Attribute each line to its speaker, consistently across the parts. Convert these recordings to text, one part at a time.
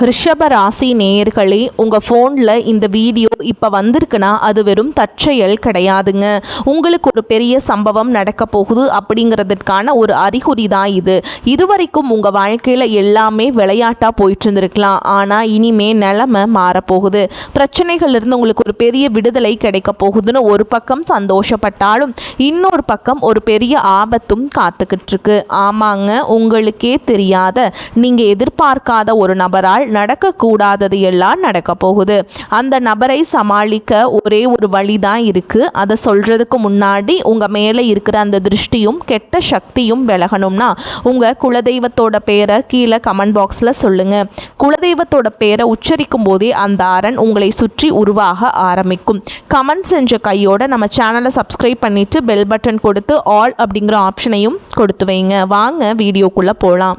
Speaker 1: ரிஷப ராசி நேயர்களே, உங்கள் ஃபோனில் இந்த வீடியோ இப்போ வந்திருக்குன்னா அது வெறும் தற்செயல் கிடையாதுங்க. உங்களுக்கு ஒரு பெரிய சம்பவம் நடக்க போகுது அப்படிங்கிறதுக்கான ஒரு அறிகுறி தான் இது. இதுவரைக்கும் உங்கள் வாழ்க்கையில் எல்லாமே விளையாட்டாக போயிட்டு இருந்திருக்கலாம். ஆனால் இனிமே நிலைமை மாறப்போகுது. பிரச்சனைகள்லேருந்து உங்களுக்கு ஒரு பெரிய விடுதலை கிடைக்க போகுதுன்னு ஒரு பக்கம் சந்தோஷப்பட்டாலும் இன்னொரு பக்கம் ஒரு பெரிய ஆபத்தும் காத்துக்கிட்டு இருக்கு. ஆமாங்க, உங்களுக்கே தெரியாத நீங்கள் எதிர்பார்க்காத ஒரு நபரால் நடக்கக்கூடாதது எல்லாம் நடக்க போகுது. அந்த நபரை சமாளிக்க ஒரே ஒரு வழி தான் இருக்கு. அதை சொல்றதுக்கு முன்னாடி உங்க மேலே இருக்கிற அந்த திருஷ்டியும் கெட்ட சக்தியும் விலகணும்னா உங்க குலதெய்வத்தோட பேரை கீழே கமெண்ட் பாக்ஸ்ல சொல்லுங்க. குலதெய்வத்தோட பேரை உச்சரிக்கும் போதே அந்த அரண் உங்களை சுற்றி உருவாக ஆரம்பிக்கும். கமெண்ட் செஞ்ச கையோட நம்ம சேனலை சப்ஸ்கிரைப் பண்ணிட்டு பெல் பட்டன் கொடுத்து ஆல் அப்படிங்கிற ஆப்ஷனையும் கொடுத்து வைங்க. வாங்க வீடியோக்குள்ள போகலாம்.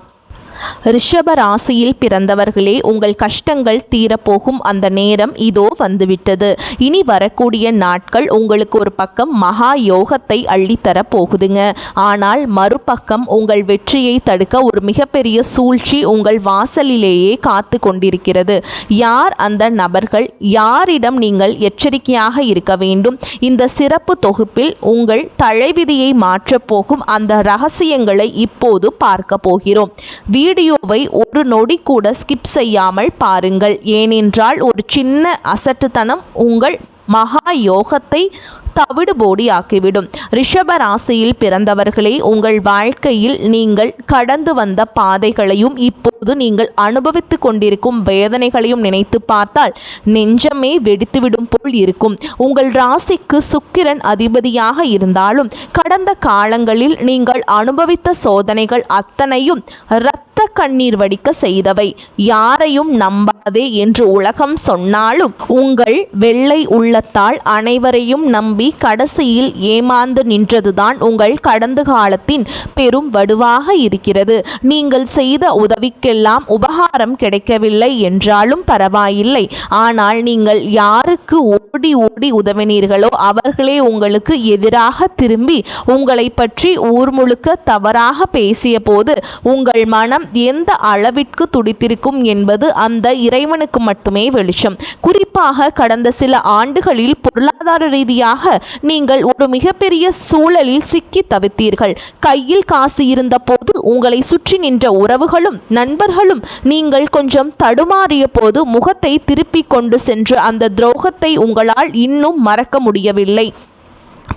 Speaker 1: ரிஷப ராசியில் பிறந்தவர்களே, உங்கள் கஷ்டங்கள் தீரப்போகும் அந்த நேரம் இதோ வந்துவிட்டது. இனி வரக்கூடிய நாட்கள் உங்களுக்கு ஒரு பக்கம் மகா யோகத்தை அள்ளித்தர போகுதுங்க. ஆனால் மறுபக்கம் உங்கள் வெற்றியை தடுக்க ஒரு மிகப்பெரிய சூழ்ச்சி உங்கள் வாசலிலேயே காத்து கொண்டிருக்கிறது. யார் அந்த நபர்கள்? யாரிடம் நீங்கள் எச்சரிக்கையாக இருக்க வேண்டும்? இந்த சிறப்பு தொகுப்பில் உங்கள் தலைவிதியை மாற்றப் போகும் அந்த ரகசியங்களை இப்போது பார்க்க போகிறோம். வீடியோவை ஒரு நொடி கூட ஸ்கிப் செய்யாமல் பாருங்கள். ஏனென்றால் ஒரு சின்ன அசட்டுத்தனம் உங்கள் மகா யோகத்தை தவிடுபோடி ஆக்கிவிடும். ரிஷப ராசியில் பிறந்தவர்களே, உங்கள் வாழ்க்கையில் நீங்கள் கடந்து வந்த பாதைகளையும் இப்போது நீங்கள் அனுபவித்து கொண்டிருக்கும் வேதனைகளையும் நினைத்து பார்த்தால் நெஞ்சமே வெடித்துவிடும் போல் இருக்கும். உங்கள் ராசிக்கு சுக்கிரன் அதிபதியாக இருந்தாலும் கடந்த காலங்களில் நீங்கள் அனுபவித்த சோதனைகள் அத்தனையும் இரத்த கண்ணீர் வடிக்க செய்தவை. யாரையும் நம்பாதே என்று உலகம் சொன்னாலும் உங்கள் வெள்ளை உள்ளத்தால் அனைவரையும் நம்பி கடைசியில் ஏமாந்து நின்றதுதான் உங்கள் கடந்த காலத்தின் பெரும் வடுவாக இருக்கிறது. நீங்கள் செய்த உதவிக்கெல்லாம் உபகாரம் கிடைக்கவில்லை என்றாலும் பரவாயில்லை. ஆனால் நீங்கள் யாருக்கு ஓடி ஓடி உதவினீர்களோ அவர்களே உங்களுக்கு எதிராக திரும்பி உங்களை பற்றி ஊர் முழுக்க தவறாக பேசிய போது உங்கள் மனம் எந்த அளவிற்கு துடித்திருக்கும் என்பது அந்த இறைவனுக்கு மட்டுமே வெளிச்சம். குறிப்பாக கடந்த சில ஆண்டுகளில் பொருளாதார ரீதியாக நீங்கள் ஒரு மிகப்பெரிய சூழலில் சிக்கி தவித்தீர்கள். கையில் காசு இருந்த போது உங்களை சுற்றி நின்ற உறவுகளும் நண்பர்களும் நீங்கள் கொஞ்சம் தடுமாறிய போது முகத்தை திருப்பிக் கொண்டு சென்ற அந்த துரோகத்தை உங்களால் இன்னும் மறக்க முடியவில்லை.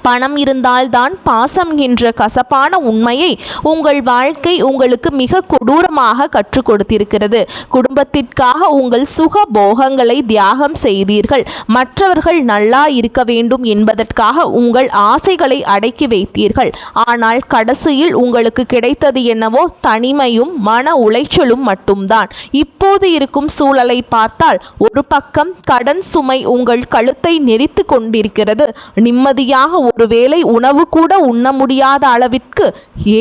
Speaker 1: பணம் இருந்தால்தான் பாசம் என்ற கசப்பான உண்மையை உங்கள் வாழ்க்கை உங்களுக்கு மிக கொடூரமாக கற்றுக் கொடுத்திருக்கிறது. குடும்பத்திற்காக உங்கள் சுக போகங்களை தியாகம் செய்தீர்கள். மற்றவர்கள் நல்லா இருக்க வேண்டும் என்பதற்காக உங்கள் ஆசைகளை அடக்கி வைத்தீர்கள். ஆனால் கடைசியில் உங்களுக்கு கிடைத்தது என்னவோ தனிமையும் மன உளைச்சலும் மட்டும்தான். இப்போது இருக்கும் சூழலை பார்த்தால் ஒரு பக்கம் கடன் சுமை உங்கள் கழுத்தை நெரித்து கொண்டிருக்கிறது. நிம்மதியாக ஒருவேளை உணவு கூட உண்ண முடியாத அளவிற்கு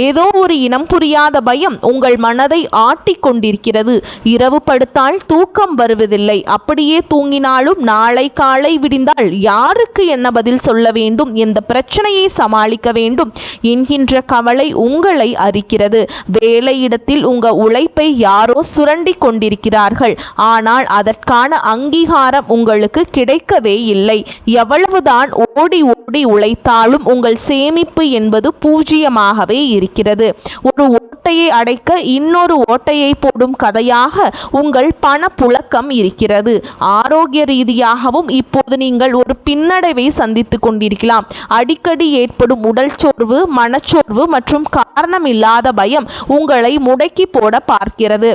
Speaker 1: ஏதோ ஒரு இனம் புரியாத பயம் உங்கள் மனதை ஆட்டி கொண்டிருக்கிறது. இரவு படுத்தால் தூக்கம் வருவதில்லை. அப்படியே தூங்கினாலும் நாளை காலை விடிந்தால் யாருக்கு என்ன பதில் சொல்ல வேண்டும், எந்த பிரச்சனையை சமாளிக்க வேண்டும் என்கின்ற கவலை உங்களை அரிக்கிறது. வேலையிடத்தில் உங்கள் உழைப்பை யாரோ சுரண்டி கொண்டிருக்கிறார்கள். ஆனால் அதற்கான அங்கீகாரம் உங்களுக்கு கிடைக்கவே இல்லை. எவ்வளவுதான் ஓடி ஓடி உழைத்தாலும் உங்கள் சேமிப்பு என்பது பூஜ்ஜியமாகவே இருக்கிறது. ஒரு ஓட்டையை அடைக்க இன்னொரு ஓட்டையை போடும் கதையாக உங்கள் பண புழக்கம் இருக்கிறது. ஆரோக்கிய ரீதியாகவும் இப்போது நீங்கள் ஒரு பின்னடைவை சந்தித்து கொண்டிருக்கலாம். அடிக்கடி ஏற்படும் உடல் சோர்வு, மனச்சோர்வு மற்றும் காரணமில்லாத பயம் உங்களை முடக்கி போட பார்க்கிறது.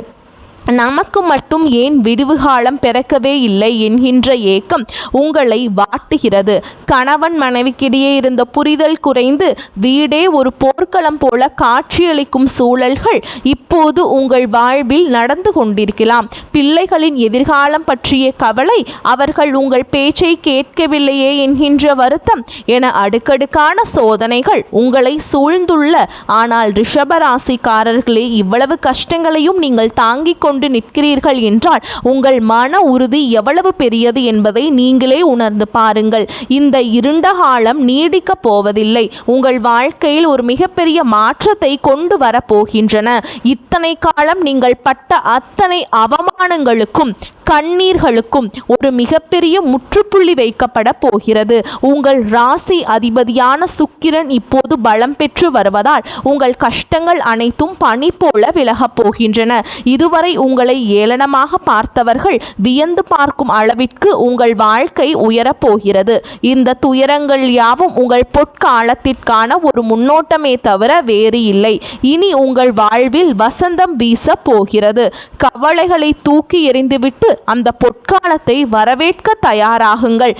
Speaker 1: நமக்கு மட்டும் ஏன் விடுவு காலம் பிறக்கவே இல்லை என்கின்ற ஏக்கம் உங்களை வாட்டுகிறது. கணவன் மனைவிக்கிடையே இருந்த புரிதல் குறைந்து வீடே ஒரு போர்க்களம் போல காட்சியளிக்கும் சூழல்கள் இப்போது உங்கள் வாழ்வில் நடந்து கொண்டிருக்கலாம். பிள்ளைகளின் எதிர்காலம் பற்றிய கவலை, அவர்கள் உங்கள் பேச்சை கேட்கவில்லையே என்கின்ற வருத்தம் என அடுக்கடுக்கான சோதனைகள் உங்களை சூழ்ந்துள்ள. ஆனால் ரிஷபராசிக்காரர்களே, இவ்வளவு கஷ்டங்களையும் நீங்கள் தாங்கிக் கொண்டு நிற்கிறீர்கள் இருக்கிறீர்கள் என்றால் உங்கள் மன உறுதி எவ்வளவு பெரியது என்பதை நீங்களே உணர்ந்து பாருங்கள். இந்த இருண்ட காலம் நீடிக்கப் போவதில்லை. உங்கள் வாழ்க்கையில் ஒரு மிகப்பெரிய மாற்றத்தை கொண்டு வரப்போகின்றன. இத்தனை காலம் நீங்கள் பட்ட அத்தனை அவமானங்களுக்கும் கண்ணீர்களுக்கும் ஒரு மிகப்பெரிய முற்றுப்புள்ளி வைக்கப்பட போகிறது. உங்கள் ராசி அதிபதியான சுக்கிரன் இப்போது பலம் பெற்று வருவதால் உங்கள் கஷ்டங்கள் அனைத்தும் பனி போல விலகப் போகின்றன. இதுவரை உங்களை ஏளனமாக பார்த்தவர்கள் வியந்து பார்க்கும் அளவிற்கு உங்கள் வாழ்க்கை உயரப்போகிறது. இந்த துயரங்கள் யாவும் உங்கள் பொற்காலத்திற்கான ஒரு முன்னோட்டமே தவிர வேறு இல்லை. இனி உங்கள் வாழ்வில் வசந்தம் வீச போகிறது. கவலைகளை தூக்கி எறிந்துவிட்டு அந்த பொற்காலத்தை வரவேற்க தயாராகுங்கள்.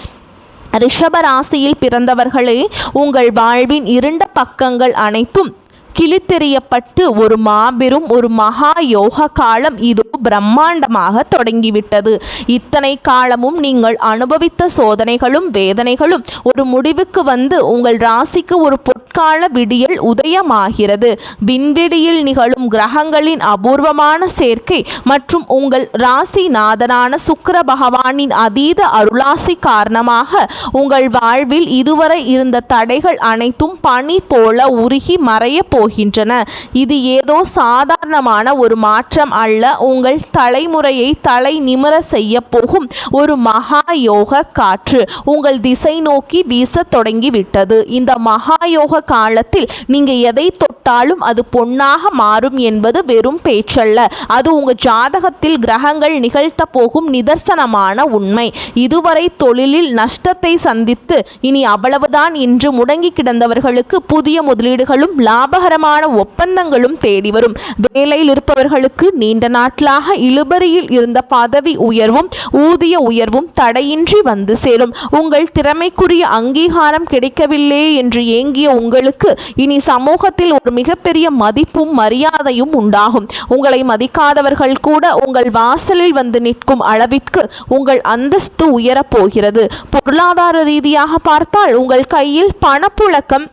Speaker 1: ரிஷப ராசியில் பிறந்தவர்களே, உங்கள் வாழ்வின் இருண்ட பக்கங்கள் அனைத்தும் கிழித்தெறியப்பட்டு ஒரு மாபெரும் ஒரு மகா யோக காலம் இதோ பிரம்மாண்டமாக தொடங்கிவிட்டது. இத்தனை காலமும் நீங்கள் அனுபவித்த சோதனைகளும் வேதனைகளும் ஒரு முடிவுக்கு வந்து உங்கள் ராசிக்கு ஒரு பொற்கால விடியல் உதயமாகிறது. விண்வெளியில் நிகழும் கிரகங்களின் அபூர்வமான சேர்க்கை மற்றும் உங்கள் ராசிநாதனான சுக்கிர பகவானின் அதீத அருளாசி காரணமாக உங்கள் வாழ்வில் இதுவரை இருந்த தடைகள் அனைத்தும் பனி போல உருகி மறைய போகின்றன. இது ஏதோ சாதாரணமான ஒரு மாற்றம் அல்ல. உங்கள் தலைமுறையை தலை நிமிர செய்ய போகும் ஒரு மகா யோக காற்று உங்கள் திசை நோக்கி வீச தொடங்கிவிட்டது. இந்த மகா யோக காலத்தில் நீங்க எதை தொட்டாலும் அது பொன்னாக மாறும் என்பது வெறும் பேச்சல்ல. அது உங்க ஜாதகத்தில் கிரகங்கள் நிகழ்த்த போகும் நிதர்சனமான உண்மை. இதுவரை தொழிலில் நஷ்டத்தை சந்தித்து இனி அவ்வளவுதான் என்று முடங்கி கிடந்தவர்களுக்கு புதிய முதலீடுகளும் லாபகரமான ஒப்பந்தங்களும் தேடி வரும். வேலையில் இருப்பவர்களுக்கு நீண்ட நாட்களாக இழுபறியில் இருந்த பதவி உயர்வும் ஊதிய உயர்வும் தடையின்றி வந்து சேரும். உங்கள் திறமைக்குரிய அங்கீகாரம் கிடைக்கவில்லை என்று ஏங்கிய உங்களுக்கு இனி சமூகத்தில் ஒரு மிகப்பெரிய மதிப்பும் மரியாதையும் உண்டாகும். உங்களை மதிக்காதவர்கள் கூட உங்கள் வாசலில் வந்து நிற்கும் அளவிற்கு உங்கள் அந்தஸ்து உயரப்போகிறது. பொருளாதார ரீதியாக பார்த்தால் உங்கள் கையில் பணப்புழக்கம்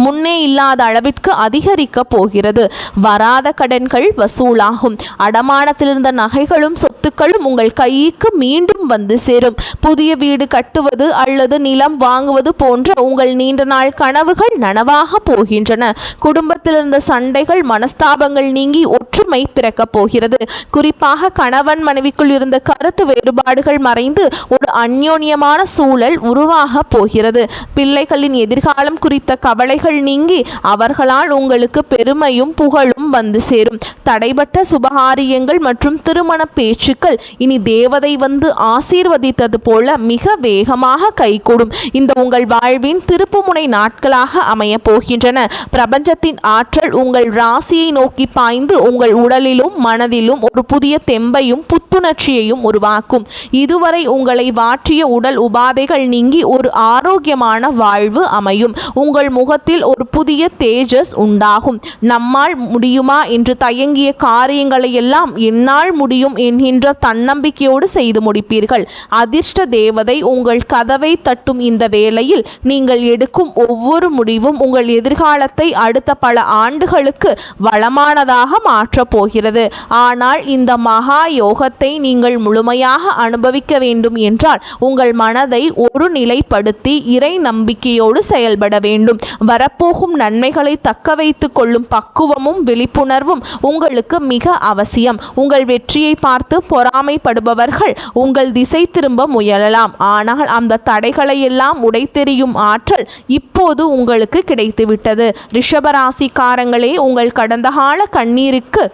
Speaker 1: முன்னே இல்லாத அளவிற்கு அதிகரிக்க போகிறது. வராத கடன்கள் வசூலாகும். அடமானத்திலிருந்த நகைகளும் சொத்துக்களும் உங்கள் கைக்கு மீண்டும் வந்து சேரும். புதிய வீடு கட்டுவது அல்லது நிலம் வாங்குவது போன்ற உங்கள் நீண்ட நாள் கனவுகள் நனவாக போகின்றன. குடும்பத்திலிருந்த சண்டைகள் மனஸ்தாபங்கள் நீங்கி ஒற்றுமை பிறக்கப் போகிறது. குறிப்பாக கணவன் மனைவிக்குள் இருந்த கருத்து வேறுபாடுகள் மறைந்து ஒரு அந்யோன்யமான சூழல் உருவாக போகிறது. பிள்ளைகளின் எதிர்காலம் குறித்த கவலை நீங்கி அவர்களால் உங்களுக்கு பெருமையும் புகழும் வந்து சேரும். தடைபட்ட சுபகாரியங்கள் மற்றும் திருமண பேச்சுக்கள் இனி தேவதை வந்து ஆசீர்வதித்தது போல மிக வேகமாக கைகூடும். இந்த உங்கள் வாழ்வின் திருப்புமுனை நாட்களாக அமைய போகின்றன. பிரபஞ்சத்தின் ஆற்றல் உங்கள் ராசியை நோக்கி பாய்ந்து உங்கள் உடலிலும் மனதிலும் ஒரு புதிய தெம்பையும் புத்துணர்ச்சியையும் உருவாக்கும். இதுவரை உங்களை வாற்றிய உடல் உபாதைகள் நீங்கி ஒரு ஆரோக்கியமான வாழ்வு அமையும். உங்கள் முகத்தில் ஒரு புதிய தேஜஸ் உண்டாகும். நம்மால் முடியுமா என்று தயங்கிய காரியங்களை எல்லாம் என்னால் முடியும் என்கின்ற தன்னம்பிக்கையோடு செய்து முடிப்பீர்கள். அதிர்ஷ்ட தேவதை உங்கள் கதவை தட்டும் இந்த வேளையில் நீங்கள் எடுக்கும் ஒவ்வொரு முடிவும் உங்கள் எதிர்காலத்தை அடுத்த பல ஆண்டுகளுக்கு வளமானதாக மாற்றப் போகிறது. ஆனால் இந்த மகா யோகத்தை நீங்கள் முழுமையாக அனுபவிக்க வேண்டும் என்றால் உங்கள் மனதை ஒரு நிலைப்படுத்தி இறை நம்பிக்கையோடு செயல்பட வேண்டும். வரப்போகும் நன்மைகளை தக்க வைத்துக் கொள்ளும் பக்குவமும் விழிப்புணர்வும் உங்களுக்கு மிக அவசியம். உங்கள் வெற்றியை பார்த்து பொறாமைப்படுபவர்கள் உங்கள் திசை திரும்ப முயலலாம். ஆனால் அந்த தடைகளை எல்லாம் உடைத்தெறியும் ஆற்றல் இப்போது உங்களுக்கு கிடைத்துவிட்டது. ரிஷபராசிக்காரங்களே, உங்கள் கடந்த கால கண்ணீருக்கு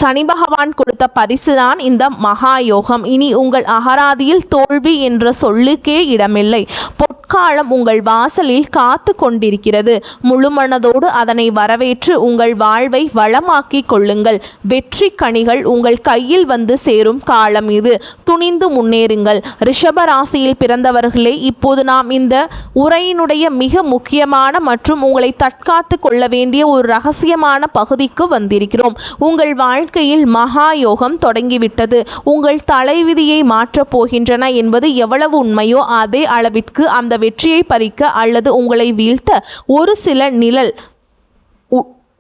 Speaker 1: சனி பகவான் கொடுத்த பரிசுதான் இந்த மகா யோகம். இனி உங்கள் அகராதியில் தோல்வி என்ற சொல்லுக்கே இடமில்லை. பொற்காலம் உங்கள் வாசலில் காத்து கொண்டிருக்கிறது. முழு மனதோடு அதனை வரவேற்று உங்கள் வாழ்வை வளமாக்கி கொள்ளுங்கள். வெற்றி கனிகள் உங்கள் கையில் வந்து சேரும் காலம் இது. துணிந்து முன்னேறுங்கள். ரிஷப ராசியில் பிறந்தவர்களே, இப்போது நாம் இந்த உரையினுடைய மிக முக்கியமான மற்றும் உங்களை தற்காத்து கொள்ள வேண்டிய ஒரு ரகசியமான பகுதிக்கு வந்திருக்கிறோம். உங்கள் வாழ்க்கையில் மகா யோகம் தொடங்கிவிட்டது. உங்கள் தலைவிதியை மாற்றப் போகின்றன என்பது எவ்வளவு உண்மையோ அதே அளவிற்கு அந்த வெற்றியை பறிக்க அல்லது உங்களை வீழ்த்த ஒரு சில நிழல்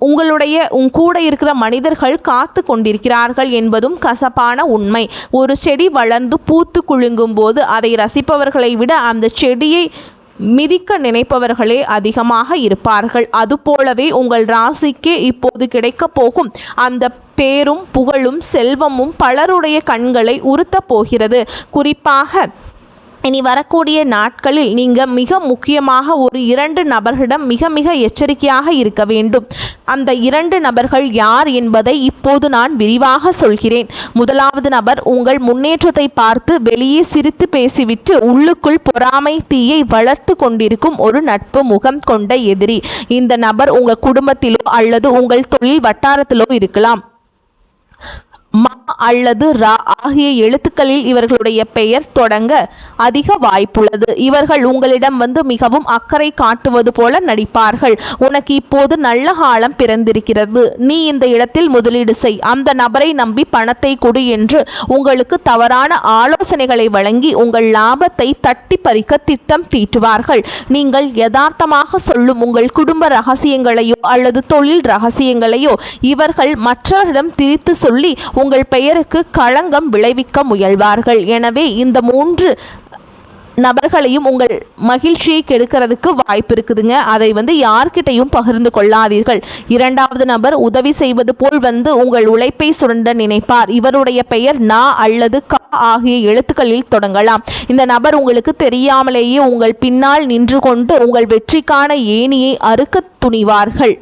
Speaker 1: உன் கூட இருக்கிற மனிதர்கள் காத்து கொண்டிருக்கிறார்கள் என்பதும் கசப்பான உண்மை. ஒரு செடி வளர்ந்து பூத்து குலுங்கும் போது அதை ரசிப்பவர்களை விட அந்த செடியை மிதிக்க நினைப்பவர்களே அதிகமாக இருப்பார்கள். அதுபோலவே உங்கள் ராசிக்கே இப்போது கிடைக்கப் போகும் அந்த பேரும் புகழும் செல்வமும் பலருடைய கண்களை உறுத்தப் போகிறது. குறிப்பாக இனி வரக்கூடிய நாட்களில் நீங்கள் மிக முக்கியமாக ஒரு 2 நபர்களிடம் மிக மிக எச்சரிக்கையாக இருக்க வேண்டும். அந்த 2 நபர்கள் யார் என்பதை இப்போது நான் விரிவாக சொல்கிறேன். முதலாவது நபர் உங்கள் முன்னேற்றத்தை பார்த்து வெளியே சிரித்து பேசிவிட்டு உள்ளுக்குள் பொறாமை தீயை வளர்த்து கொண்டிருக்கும் ஒரு நட்பு முகம் கொண்ட எதிரி. இந்த நபர் உங்கள் குடும்பத்திலோ அல்லது உங்கள் தொழில் வட்டாரத்திலோ இருக்கலாம். மா அல்லது ரா ஆகிய எழுத்துக்களில் இவர்களுடைய பெயர் தொடங்க அதிக வாய்ப்புள்ளது. இவர்கள் உங்களிடம் மிகவும் அக்கறை காட்டுவது போல நடிப்பார்கள். உனக்கு இப்போது நல்ல காலம் பிறந்திருக்கிறது, நீ இந்த இடத்தில் முதலீடு செய், அந்த நபரை நம்பி பணத்தை கொடு என்று உங்களுக்கு தவறான ஆலோசனைகளை வழங்கி உங்கள் லாபத்தை தட்டி பறிக்க திட்டம் தீட்டுவார்கள். நீங்கள் யதார்த்தமாக சொல்லும் உங்கள் குடும்ப ரகசியங்களையோ அல்லது தொழில் ரகசியங்களையோ இவர்கள் மற்றவரிடம் திரித்து சொல்லி உங்கள் பெயருக்கு களங்கம் விளைவிக்க முயல்வார்கள். எனவே இந்த 3 நபர்களையும் உங்கள் மகிழ்ச்சியை கெடுக்கிறதுக்கு வாய்ப்பு இருக்குதுங்க. அதை யார்கிட்டையும் பகிர்ந்து கொள்ளாதீர்கள். 2வது நபர் உதவி செய்வது போல் உங்கள் உழைப்பை சுரண்ட நினைப்பார். இவருடைய பெயர் நா அல்லது கா ஆகிய எழுத்துக்களில் தொடங்கலாம். இந்த நபர் உங்களுக்கு தெரியாமலேயே உங்கள் பின்னால் நின்று கொண்டு உங்கள் வெற்றிக்கான ஏணியை அறுக்க துணிவார்கள்.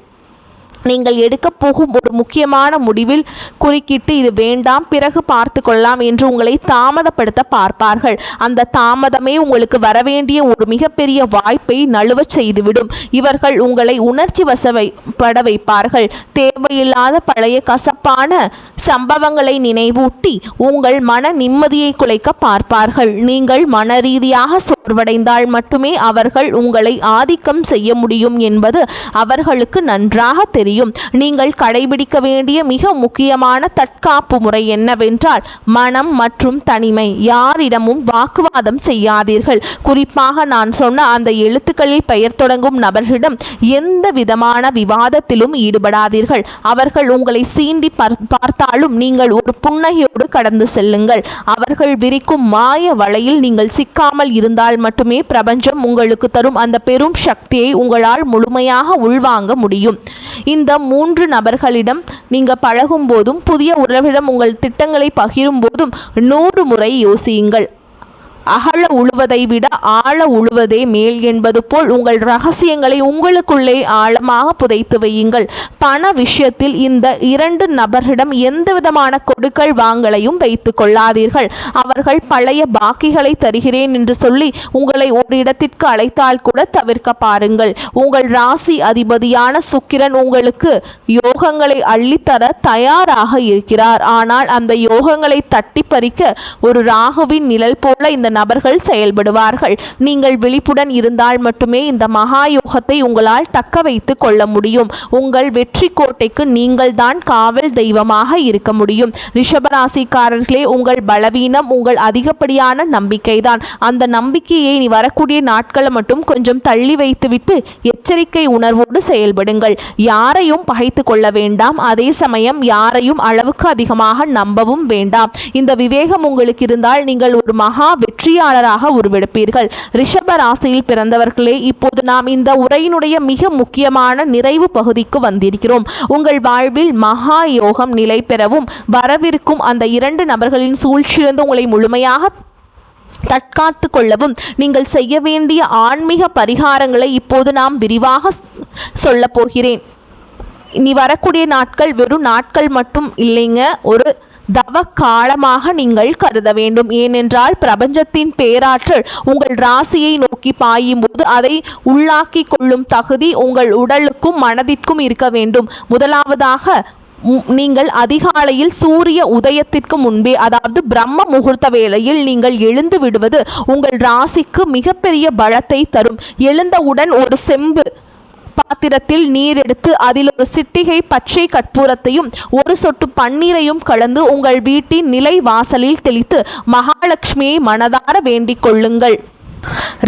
Speaker 1: நீங்கள் எடுக்கப் போகும் ஒரு முக்கியமான முடிவில் குறுக்கிட்டு இது வேண்டாம், பிறகு பார்த்து கொள்ளலாம் என்று உங்களை தாமதப்படுத்த பார்ப்பார்கள். அந்த தாமதமே உங்களுக்கு வரவேண்டிய ஒரு மிகப்பெரிய வாய்ப்பை நழுவச் செய்துவிடும். இவர்கள் உங்களை உணர்ச்சி வசப்பட வைப்பார்கள். தேவையில்லாத பழைய கசப்பான சம்பவங்களை நினைவூட்டி உங்கள் மன நிம்மதியை குலைக்க பார்ப்பார்கள். நீங்கள் மன ரீதியாக சோர்வடைந்தால் மட்டுமே அவர்கள் உங்களை ஆதிக்கம் செய்ய முடியும் என்பது அவர்களுக்கு நன்றாக தெரியும். நீங்கள் கடைபிடிக்க வேண்டிய மிக முக்கியமான தற்காப்பு முறை என்னவென்றால் மனம் மற்றும் தனிமை. யாரிடமும் வாக்குவாதம் செய்யாதீர்கள். குறிப்பாக நான் சொன்ன அந்த எழுத்துக்களில் பெயர் தொடங்கும் நபர்களிடம் எந்த விதமான விவாதத்திலும் ஈடுபடாதீர்கள். அவர்கள் உங்களை சீண்டி பார்த்தாலும் நீங்கள் ஒரு புன்னகையோடு கடந்து செல்லுங்கள். அவர்கள் விரிக்கும் மாய வலையில் நீங்கள் சிக்காமல் இருந்தால் மட்டுமே பிரபஞ்சம் உங்களுக்கு தரும் அந்த பெரும் சக்தியை உங்களால் முழுமையாக உள்வாங்க முடியும். இந்த 3 நபர்களிடம் நீங்கள் பழகும் போதும் புதிய உறவிடம் உங்கள் திட்டங்களை பகிரும் போதும் 100 முறை யோசியுங்கள். அகல உழுவதை விட ஆழ உழுவதே மேல் என்பது போல் உங்கள் ரகசியங்களை உங்களுக்குள்ளே ஆழமாக புதைத்து வையுங்கள். பண விஷயத்தில் இந்த 2 நபர்களிடம் எந்தவிதமான கொடுக்கல் வாங்கலையும் வைத்து கொள்ளாதீர்கள். அவர்கள் பழைய பாக்கிகளை தருகிறேன் என்று சொல்லி உங்களை ஒரு இடத்திற்கு அழைத்தால் கூட தவிர்க்க பாருங்கள். உங்கள் ராசி அதிபதியான சுக்கிரன் உங்களுக்கு யோகங்களை அள்ளித்தர தயாராக இருக்கிறார். ஆனால் அந்த யோகங்களை தட்டி பறிக்க ஒரு ராகுவின் நிழல் போல இந்த நபர்கள் செயல்படுவார்கள். நீங்கள் விழிப்புடன் இருந்தால் மட்டுமே இந்த மகா யோகத்தை உங்களால் தக்க வைத்து கொள்ள முடியும். உங்கள் வெற்றி கோட்டைக்கு நீங்கள் தான் காவல் தெய்வமாக இருக்க முடியும். ரிஷபராசிக்காரர்களே, உங்கள் பலவீனம் உங்கள் அதிகப்படியான நம்பிக்கைதான். அந்த நம்பிக்கையை நீ வரக்கூடிய நாட்களை மட்டும் கொஞ்சம் தள்ளி வைத்துவிட்டு எச்சரிக்கை உணர்வோடு செயல்படுங்கள். யாரையும் பகைத்து கொள்ள வேண்டாம். அதே சமயம் யாரையும் அளவுக்கு அதிகமாக நம்பவும் வேண்டாம். இந்த விவேகம் உங்களுக்கு இருந்தால் நீங்கள் ஒரு மகா வெற்றியாளராக உருவெடுப்பீர்கள். ரிஷப ராசியில் பிறந்தவர்களே, இப்போது நாம் இந்த உரையினுடைய மிக முக்கியமான நிறைவு பகுதிக்கு வந்திருக்கிறோம். உங்கள் வாழ்வில் மகா யோகம் நிலை பெறவும் வரவிருக்கும் அந்த 2 நபர்களின் சூழ்ச்சியிலிருந்து உங்களை முழுமையாக தற்காத்து கொள்ளவும் நீங்கள் செய்ய வேண்டிய ஆன்மீக பரிகாரங்களை இப்போது நாம் விரிவாக சொல்ல போகிறேன். இனி வரக்கூடிய நாட்கள் வெறும் நாட்கள் மட்டும் இல்லைங்க, ஒரு தவ காலமாக நீங்கள் கருத வேண்டும். ஏனென்றால் பிரபஞ்சத்தின் பேராற்றல் உங்கள் ராசியை நோக்கி பாயும் போது அதை உள்ளாக்கி கொள்ளும் தகுதி உங்கள் உடலுக்கும் மனதிற்கும் இருக்க வேண்டும். முதலாவதாக நீங்கள் அதிகாலையில் சூரிய உதயத்திற்கு முன்பே, அதாவது பிரம்ம முகூர்த்த வேளையில் நீங்கள் எழுந்து விடுவது உங்கள் ராசிக்கு மிகப்பெரிய பலத்தை தரும். எழுந்தவுடன் ஒரு செம்பு பாத்திரத்தில் நீர் எடுத்து அதில் ஒரு சிட்டிகை பச்சை கற்பூரத்தையும் ஒரு சொட்டு பன்னீரையும் கலந்து உங்கள் வீட்டின் நிலை வாசலில் தெளித்து மகாலட்சுமியை மனதார வேண்டிக் கொள்ளுங்கள்.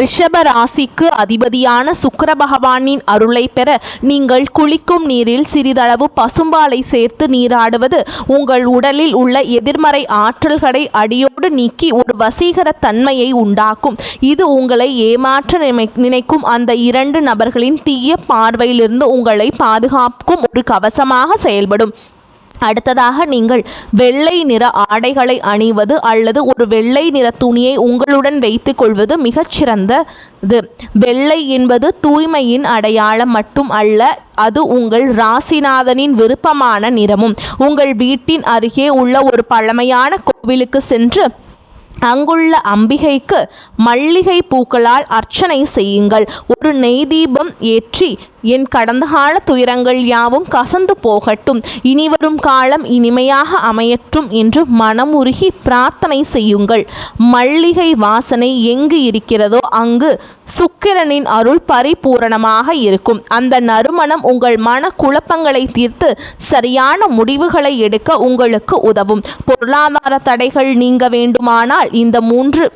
Speaker 1: ரிஷப ராசிக்கு அதிபதியான சுக்கிர பகவானின் அருளை பெற நீங்கள் குளிக்கும் நீரில் சிறிதளவு பசும்பாலை சேர்த்து நீராடுவது உங்கள் உடலில் உள்ள எதிர்மறை ஆற்றல்களை அடியோடு நீக்கி ஒரு வசீகர தன்மையை உண்டாக்கும். இது உங்களை ஏமாற்ற நினைக்கும் அந்த 2 நபர்களின் தீய பார்வையிலிருந்து உங்களை பாதுகாக்கும் ஒரு கவசமாக செயல்படும். அடுத்ததாக நீங்கள் வெள்ளை நிற ஆடைகளை அணிவது அல்லது ஒரு வெள்ளை நிற துணியை உங்களுடன் வைத்துக் கொள்வது மிகச்சிறந்தது. வெள்ளை என்பது தூய்மையின் அடையாளம் மட்டும் அல்ல, அது உங்கள் ராசிநாதனின் விருப்பமான நிறமும். உங்கள் வீட்டின் அருகே உள்ள ஒரு பழமையான கோவிலுக்கு சென்று அங்குள்ள அம்பிகைக்கு மல்லிகை பூக்களால் அர்ச்சனை செய்யுங்கள். ஒரு நெய் தீபம் ஏற்றி என் கடந்த கால துயரங்கள் யாவும் கசந்து போகட்டும், இனிவரும் காலம் இனிமையாக அமையற்றும் என்று மனமுருகி பிரார்த்தனை செய்யுங்கள். மல்லிகை வாசனை எங்கு இருக்கிறதோ அங்கு சுக்கிரனின் அருள் பரிபூரணமாக இருக்கும். அந்த நறுமணம் உங்கள் மன குழப்பங்களை தீர்த்து சரியான முடிவுகளை எடுக்க உங்களுக்கு உதவும். பொருளாதார தடைகள் நீங்க வேண்டுமானால் இந்த 3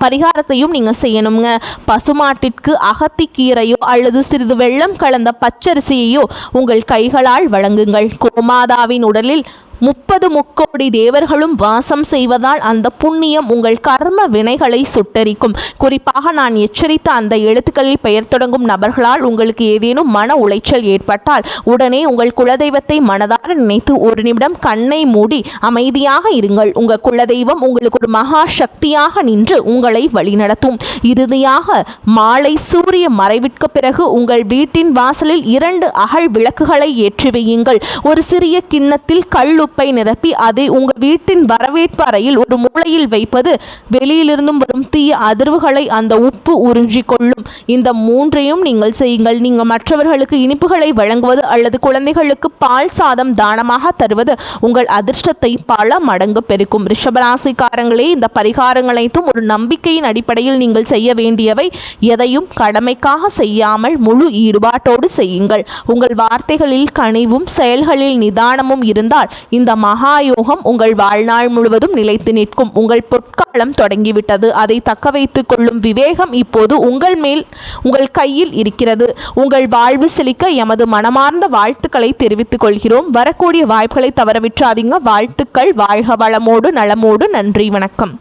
Speaker 1: பரிகாரத்தையும் நீங்கள் செய்யணுங்க. பசுமாட்டிற்கு அகத்திக்கீரையோ அல்லது சிறிது வெள்ளம் கலந்த பச்சரிசியையோ உங்கள் கைகளால் வழங்குங்கள். கோமாதாவின் உடலில் 30 முக்கோடி தேவர்களும் வாசம் செய்வதால் அந்த புண்ணியம் உங்கள் கர்ம வினைகளை சுட்டரிக்கும். குறிப்பாக நான் எச்சரித்த அந்த எழுத்துக்களில் பெயர் தொடங்கும் நபர்களால் உங்களுக்கு ஏதேனும் மன உளைச்சல் ஏற்பட்டால் உடனே உங்கள் குலதெய்வத்தை மனதார நினைத்து ஒரு நிமிடம் கண்ணை மூடி அமைதியாக இருங்கள். உங்கள் குலதெய்வம் உங்களுக்கு ஒரு மகா சக்தியாக நின்று உங்களை வழிநடத்தும். இறுதியாக மாலை சூரிய மறைவிற்கு பிறகு உங்கள் வீட்டின் வாசலில் 2 அகல் விளக்குகளை ஏற்றி வையுங்கள். ஒரு சிறிய கிண்ணத்தில் கல்லுப்பை நிரப்பி அதை உங்கள் வீட்டின் வரவேற்பு அறையில் ஒரு மூலையில் வைப்பது வெளியிலிருந்தும் வரும் தீய அதிர்வுகளை அந்த உப்பு உறிஞ்சிக் கொள்ளும். இந்த 3ஐயும் நீங்கள் செய்யுங்கள். நீங்கள் மற்றவர்களுக்கு இனிப்புகளை வழங்குவது அல்லது குழந்தைகளுக்கு பால் சாதம் தானமாக தருவது உங்கள் அதிர்ஷ்டத்தை பல மடங்கு பெருக்கும். ரிஷபராசிக்காரங்களே, இந்த பரிகாரங்கள் அனைத்தும் ஒரு நம்பிக்கையின் அடிப்படையில் நீங்கள் செய்ய வேண்டியவை. எதையும் கடமைக்காக செய்யாமல் முழு ஈடுபாட்டோடு செய்யுங்கள். உங்கள் வார்த்தைகளில் கனிவும் செயல்களில் நிதானமும் இருந்தால் இந்த மகாயோகம் உங்கள் வாழ்நாள் முழுவதும் நிலைத்து நிற்கும். உங்கள் பொற்காலம் தொடங்கிவிட்டது. அதை தக்க வைத்துக் கொள்ளும் விவேகம் இப்போது உங்கள் கையில் இருக்கிறது. உங்கள் வாழ்வு செழிக்க எமது மனமார்ந்த வாழ்த்துக்களை தெரிவித்துக் கொள்கிறோம். வரக்கூடிய வாய்ப்புகளை தவறவிட்டாதீங்க. வாழ்த்துக்கள். வாழ்க வளமோடு நலமோடு. நன்றி, வணக்கம்.